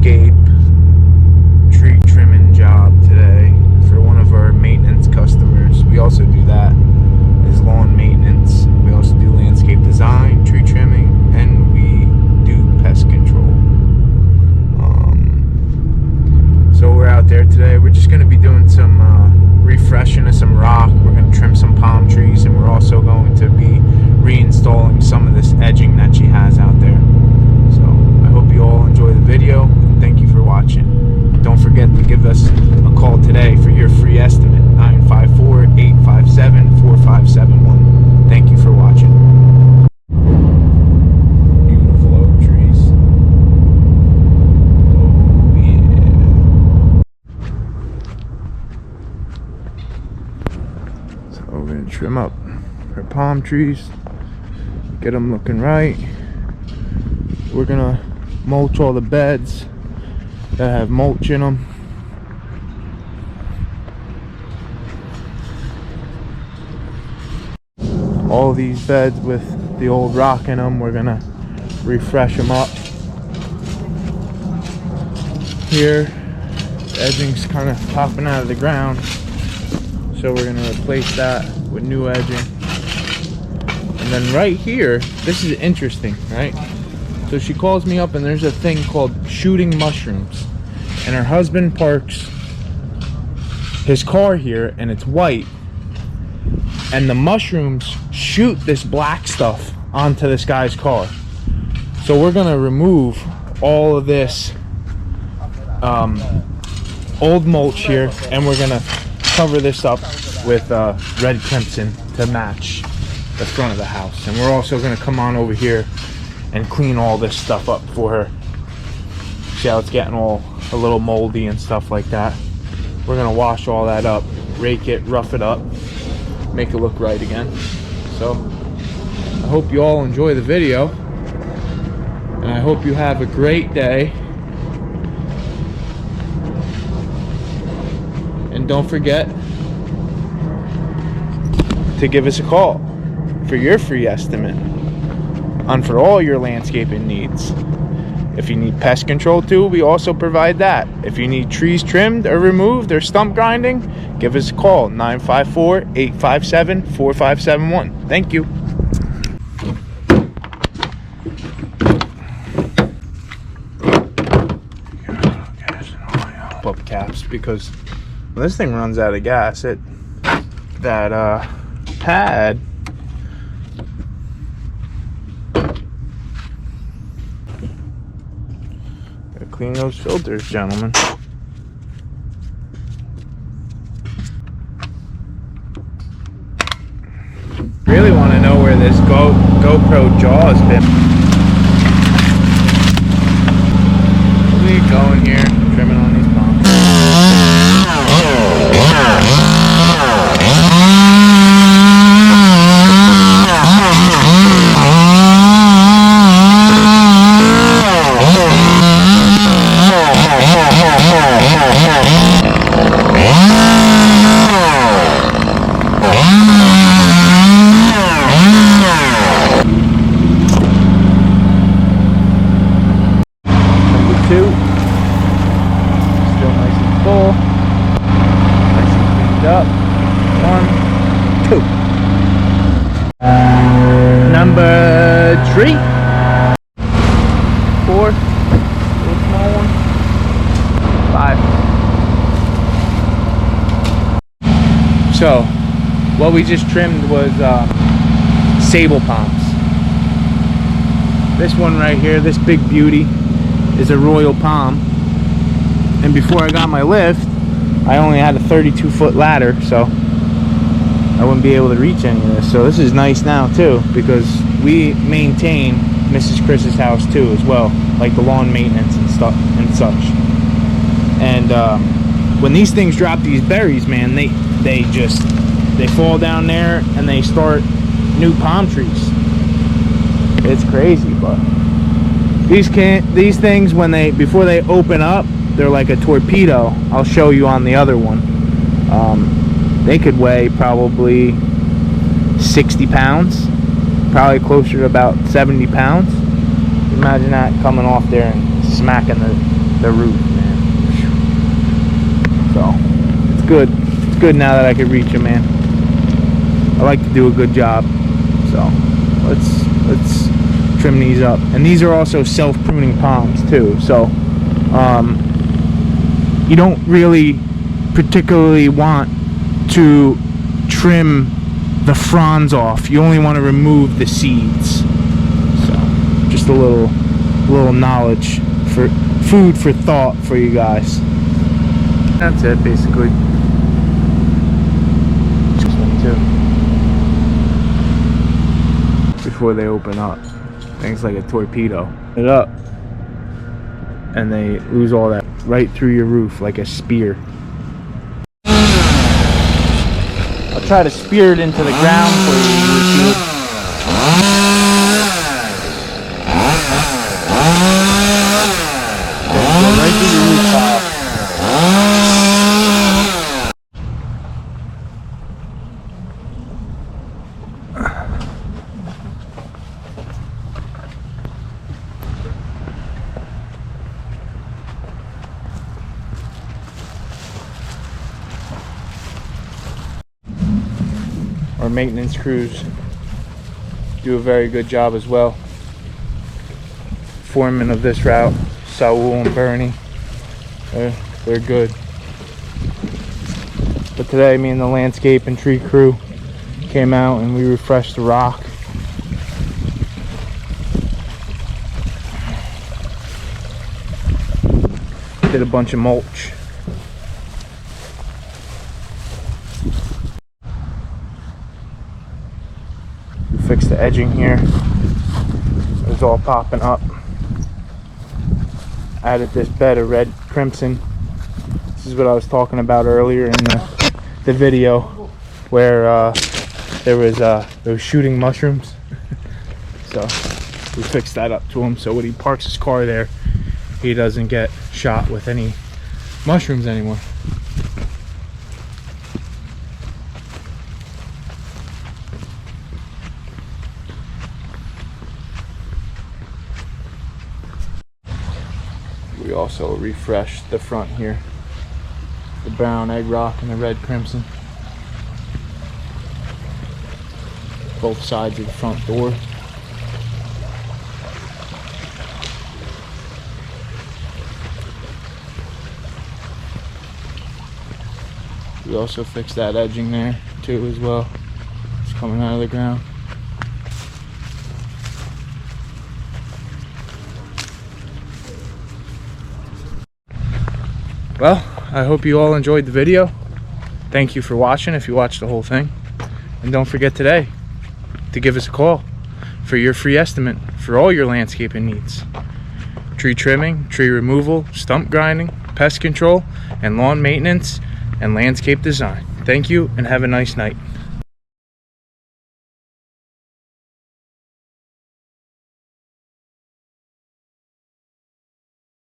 landscape tree trimming job today for one of our maintenance customers. We also do that as lawn maintenance. We also do landscape design, tree trimming, and we do pest control. So we're out there today. We're just going to be doing some refreshing of some rock. We're going to trim some palm trees, and we're also going to be reinstalling some of this edging that she has out there. So I hope you all enjoy the video. Thank you for watching. Don't forget to give us a call today for your free estimate, 954-857-4571. Thank you for watching. Beautiful oak trees. Oh yeah. So we're going to trim up our palm trees, get them looking right. We're going to mulch all the beds that have mulch in them. All these beds with the old rock in them, we're gonna refresh them up. Here, the edging's kind of popping out of the ground, so we're gonna replace that with new edging. And then right here, this is interesting, right? So she calls me up and there's a thing called shooting mushrooms. And her husband parks his car here and it's white. And the mushrooms shoot this black stuff onto this guy's car. So we're gonna remove all of this old mulch here and we're gonna cover this up with red crimson to match the front of the house. And we're also gonna come on over here and clean all this stuff up for her. See how it's getting all a little moldy and stuff like that. We're gonna wash all that up, rake it, rough it up, make it look right again. So I hope you all enjoy the video, and I hope you have a great day. And don't forget to give us a call for your free estimate on for all your landscaping needs. If you need pest control too, we also provide that. If you need trees trimmed or removed or stump grinding, give us a call, 954-857-4571. Thank you. Up caps, because when this thing runs out of gas, that pad clean those filters, gentlemen. Really want to know where this GoPro jaw has been. Where are we going here? Trimming on these palms. Number 3, 4, little small one, 5. So, what we just trimmed was sable palms. This one right here, this big beauty, is a royal palm. And before I got my lift, I only had a 32-foot ladder, so I wouldn't be able to reach any of this. So this is nice now too, because we maintain Mrs. Chris's house too as well, like the lawn maintenance and stuff and such. And when these things drop these berries, man, they fall down there and they start new palm trees. It's crazy, but these things, before they open up, they're like a torpedo. I'll show you on the other one. They could weigh probably 60 pounds, probably closer to about 70 pounds. Imagine that coming off there and smacking the roof, man. So it's good. It's good now that I can reach them, man. I like to do a good job. So let's trim these up. And these are also self-pruning palms too. So you don't really particularly want to trim the fronds off. You only want to remove the seeds. So just a little knowledge, for food for thought for you guys. That's it basically. This one too. Before they open up, things like a torpedo. It up, and they lose all that right through your roof like a spear. I'll try to spear it into the ground for you, YouTube. Right through the roof pile. Our maintenance crews do a very good job as well. Foreman of this route, Saul and Bernie, they're good. But today, me and the landscape and tree crew came out and we refreshed the rock. Did a bunch of mulch. Fix the edging here. It was all popping up. Added this bed of red crimson. This is what I was talking about earlier in the video, where there was shooting mushrooms. So we fixed that up to him, so when he parks his car there, he doesn't get shot with any mushrooms anymore. We also refreshed the front here, the brown egg rock and the red crimson, both sides of the front door. We also fixed that edging there too as well. It's coming out of the ground. Well, I hope you all enjoyed the video. Thank you for watching if you watched the whole thing. And don't forget today to give us a call for your free estimate for all your landscaping needs. Tree trimming, tree removal, stump grinding, pest control, and lawn maintenance and landscape design. Thank you and have a nice night.